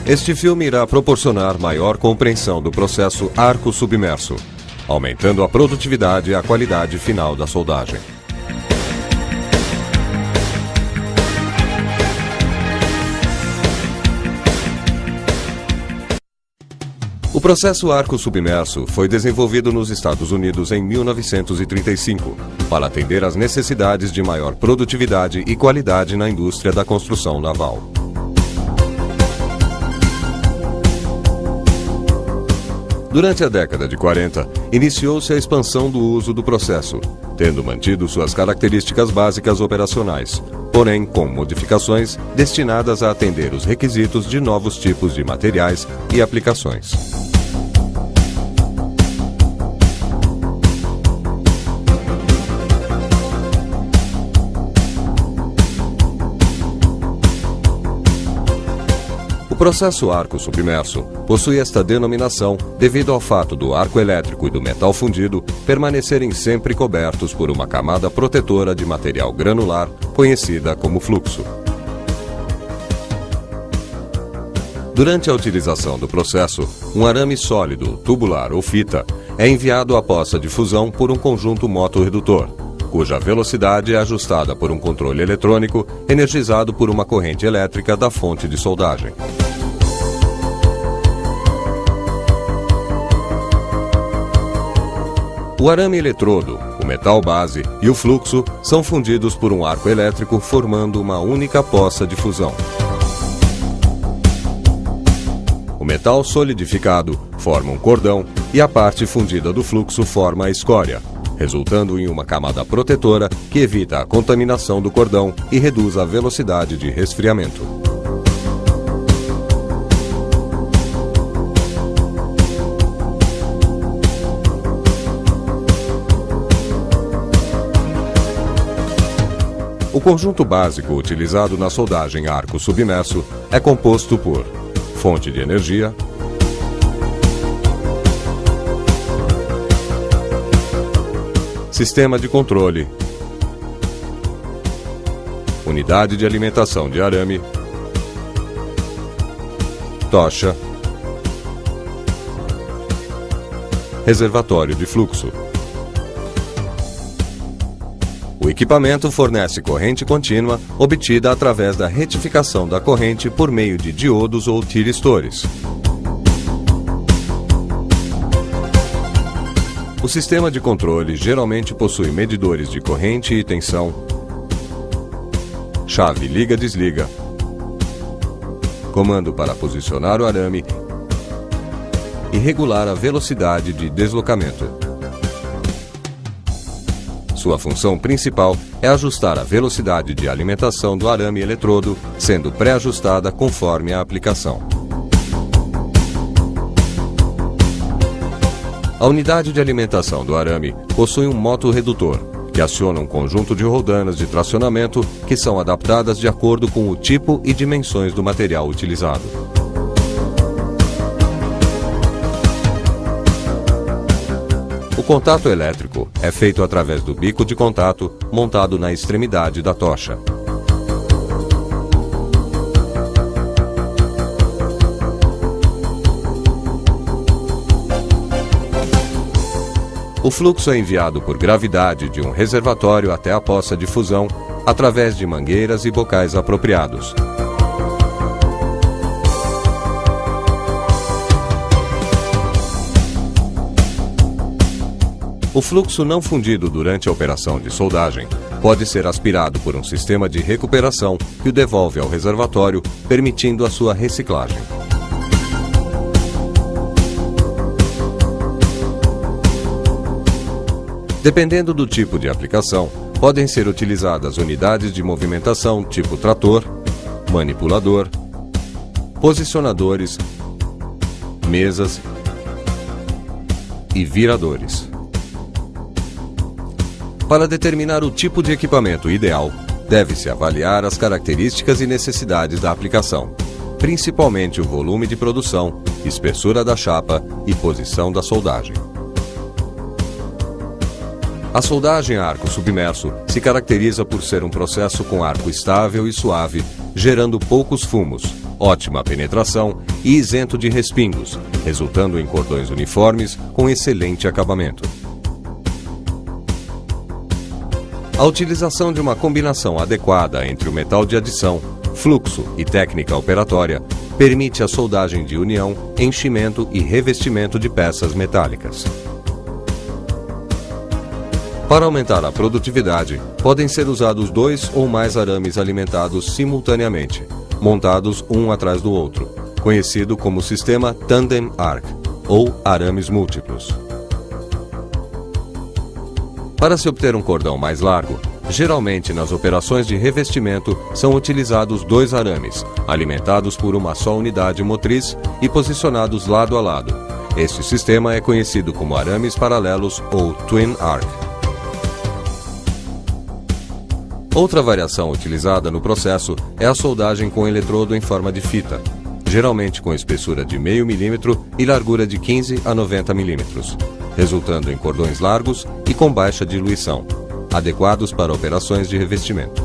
Este filme irá proporcionar maior compreensão do processo arco submerso, aumentando a produtividade e a qualidade final da soldagem. O processo arco submerso foi desenvolvido nos Estados Unidos em 1935 para atender às necessidades de maior produtividade e qualidade na indústria da construção naval. Durante a década de 40, iniciou-se a expansão do uso do processo, tendo mantido suas características básicas operacionais, porém com modificações destinadas a atender os requisitos de novos tipos de materiais e aplicações. O processo arco submerso possui esta denominação devido ao fato do arco elétrico e do metal fundido permanecerem sempre cobertos por uma camada protetora de material granular, conhecida como fluxo. Durante a utilização do processo, um arame sólido, tubular ou fita é enviado à poça de fusão por um conjunto motorredutor, cuja velocidade é ajustada por um controle eletrônico energizado por uma corrente elétrica da fonte de soldagem. O arame eletrodo, o metal base e o fluxo são fundidos por um arco elétrico formando uma única poça de fusão. O metal solidificado forma um cordão e a parte fundida do fluxo forma a escória, resultando em uma camada protetora que evita a contaminação do cordão e reduz a velocidade de resfriamento. O conjunto básico utilizado na soldagem arco submerso é composto por fonte de energia, sistema de controle, unidade de alimentação de arame, tocha, reservatório de fluxo. O equipamento fornece corrente contínua obtida através da retificação da corrente por meio de diodos ou tiristores. O sistema de controle geralmente possui medidores de corrente e tensão, chave liga-desliga, comando para posicionar o arame e regular a velocidade de deslocamento. Sua função principal é ajustar a velocidade de alimentação do arame eletrodo, sendo pré-ajustada conforme a aplicação. A unidade de alimentação do arame possui um motorredutor, que aciona um conjunto de roldanas de tracionamento que são adaptadas de acordo com o tipo e dimensões do material utilizado. O contato elétrico é feito através do bico de contato montado na extremidade da tocha. O fluxo é enviado por gravidade de um reservatório até a poça de fusão através de mangueiras e bocais apropriados. O fluxo não fundido durante a operação de soldagem pode ser aspirado por um sistema de recuperação que o devolve ao reservatório, permitindo a sua reciclagem. Dependendo do tipo de aplicação, podem ser utilizadas unidades de movimentação tipo trator, manipulador, posicionadores, mesas e viradores. Para determinar o tipo de equipamento ideal, deve-se avaliar as características e necessidades da aplicação, principalmente o volume de produção, espessura da chapa e posição da soldagem. A soldagem a arco submerso se caracteriza por ser um processo com arco estável e suave, gerando poucos fumos, ótima penetração e isento de respingos, resultando em cordões uniformes com excelente acabamento. A utilização de uma combinação adequada entre o metal de adição, fluxo e técnica operatória permite a soldagem de união, enchimento e revestimento de peças metálicas. Para aumentar a produtividade, podem ser usados 2 ou mais arames alimentados simultaneamente, montados um atrás do outro, conhecido como sistema Tandem Arc, ou arames múltiplos. Para se obter um cordão mais largo, geralmente nas operações de revestimento são utilizados 2 arames, alimentados por uma só unidade motriz e posicionados lado a lado. Este sistema é conhecido como arames paralelos ou Twin Arc. Outra variação utilizada no processo é a soldagem com eletrodo em forma de fita, geralmente com espessura de meio milímetro e largura de 15 a 90 milímetros, resultando em cordões largos e com baixa diluição, adequados para operações de revestimento.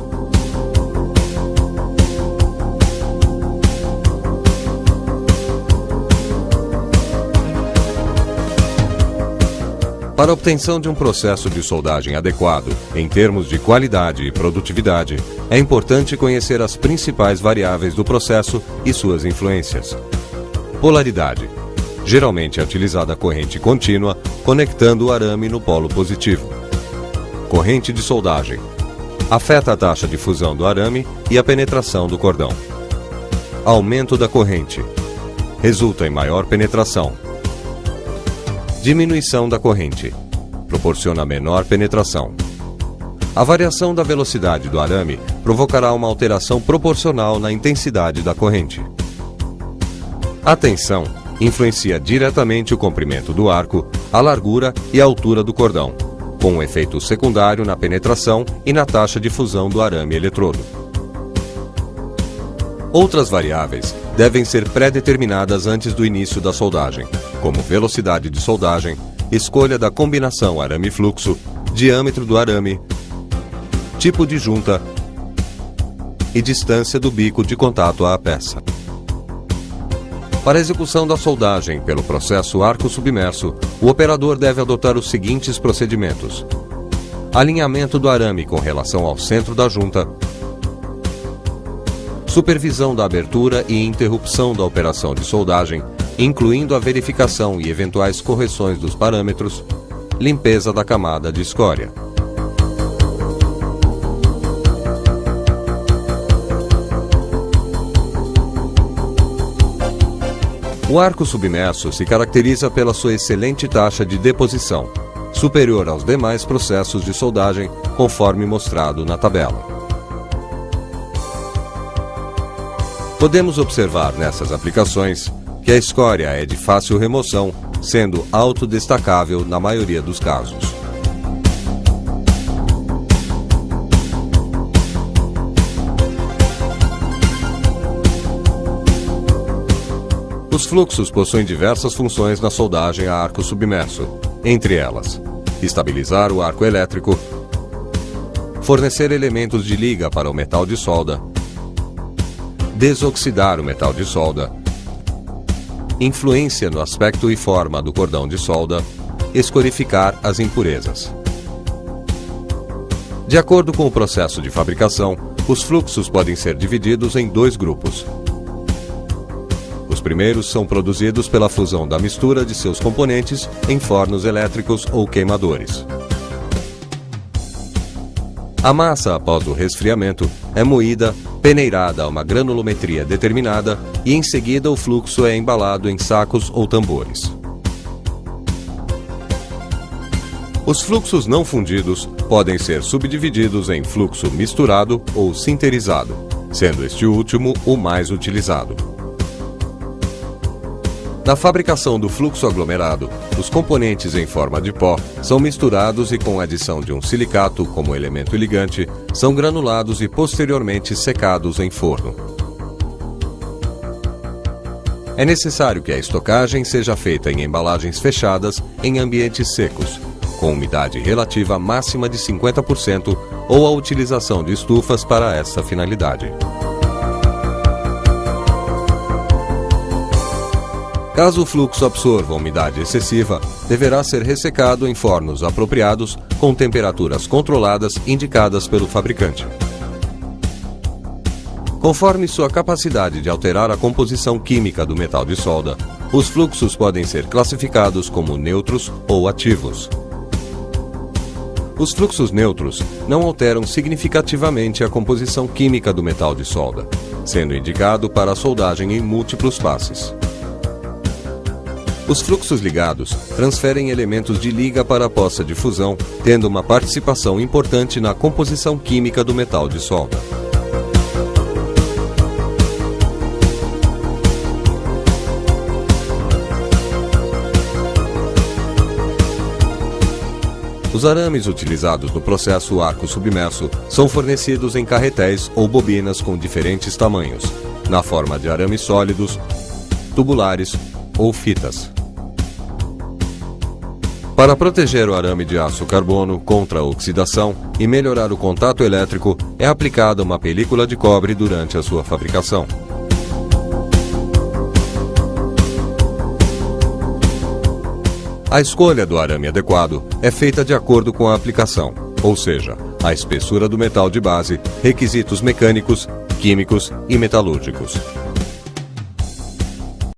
Para a obtenção de um processo de soldagem adequado, em termos de qualidade e produtividade, é importante conhecer as principais variáveis do processo e suas influências. Polaridade. Geralmente é utilizada a corrente contínua, conectando o arame no polo positivo. Corrente de soldagem. Afeta a taxa de fusão do arame e a penetração do cordão. Aumento da corrente. Resulta em maior penetração. Diminuição da corrente. Proporciona menor penetração. A variação da velocidade do arame provocará uma alteração proporcional na intensidade da corrente. A tensão influencia diretamente o comprimento do arco, a largura e a altura do cordão, com um efeito secundário na penetração e na taxa de fusão do arame eletrodo. Outras variáveis devem ser pré-determinadas antes do início da soldagem, como velocidade de soldagem, escolha da combinação arame-fluxo, diâmetro do arame, tipo de junta e distância do bico de contato à peça. Para a execução da soldagem pelo processo arco submerso, o operador deve adotar os seguintes procedimentos: alinhamento do arame com relação ao centro da junta, supervisão da abertura e interrupção da operação de soldagem, incluindo a verificação e eventuais correções dos parâmetros, limpeza da camada de escória. O arco submerso se caracteriza pela sua excelente taxa de deposição, superior aos demais processos de soldagem, conforme mostrado na tabela. Podemos observar nessas aplicações que a escória é de fácil remoção, sendo autodestacável na maioria dos casos. Os fluxos possuem diversas funções na soldagem a arco submerso, entre elas: estabilizar o arco elétrico, fornecer elementos de liga para o metal de solda, desoxidar o metal de solda, influência no aspecto e forma do cordão de solda, escorificar as impurezas. De acordo com o processo de fabricação, os fluxos podem ser divididos em 2 grupos. Os primeiros são produzidos pela fusão da mistura de seus componentes em fornos elétricos ou queimadores. A massa, após o resfriamento, é moída, peneirada a uma granulometria determinada e em seguida o fluxo é embalado em sacos ou tambores. Os fluxos não fundidos podem ser subdivididos em fluxo misturado ou sinterizado, sendo este último o mais utilizado. Na fabricação do fluxo aglomerado, os componentes em forma de pó são misturados e, com a adição de um silicato como elemento ligante, são granulados e posteriormente secados em forno. É necessário que a estocagem seja feita em embalagens fechadas em ambientes secos, com umidade relativa máxima de 50% ou a utilização de estufas para essa finalidade. Caso o fluxo absorva umidade excessiva, deverá ser ressecado em fornos apropriados com temperaturas controladas indicadas pelo fabricante. Conforme sua capacidade de alterar a composição química do metal de solda, os fluxos podem ser classificados como neutros ou ativos. Os fluxos neutros não alteram significativamente a composição química do metal de solda, sendo indicado para a soldagem em múltiplos passes. Os fluxos ligados transferem elementos de liga para a poça de fusão, tendo uma participação importante na composição química do metal de solda. Os arames utilizados no processo arco submerso são fornecidos em carretéis ou bobinas com diferentes tamanhos, na forma de arames sólidos, tubulares ou fitas. Para proteger o arame de aço carbono contra a oxidação e melhorar o contato elétrico, é aplicada uma película de cobre durante a sua fabricação. A escolha do arame adequado é feita de acordo com a aplicação, ou seja, a espessura do metal de base, requisitos mecânicos, químicos e metalúrgicos.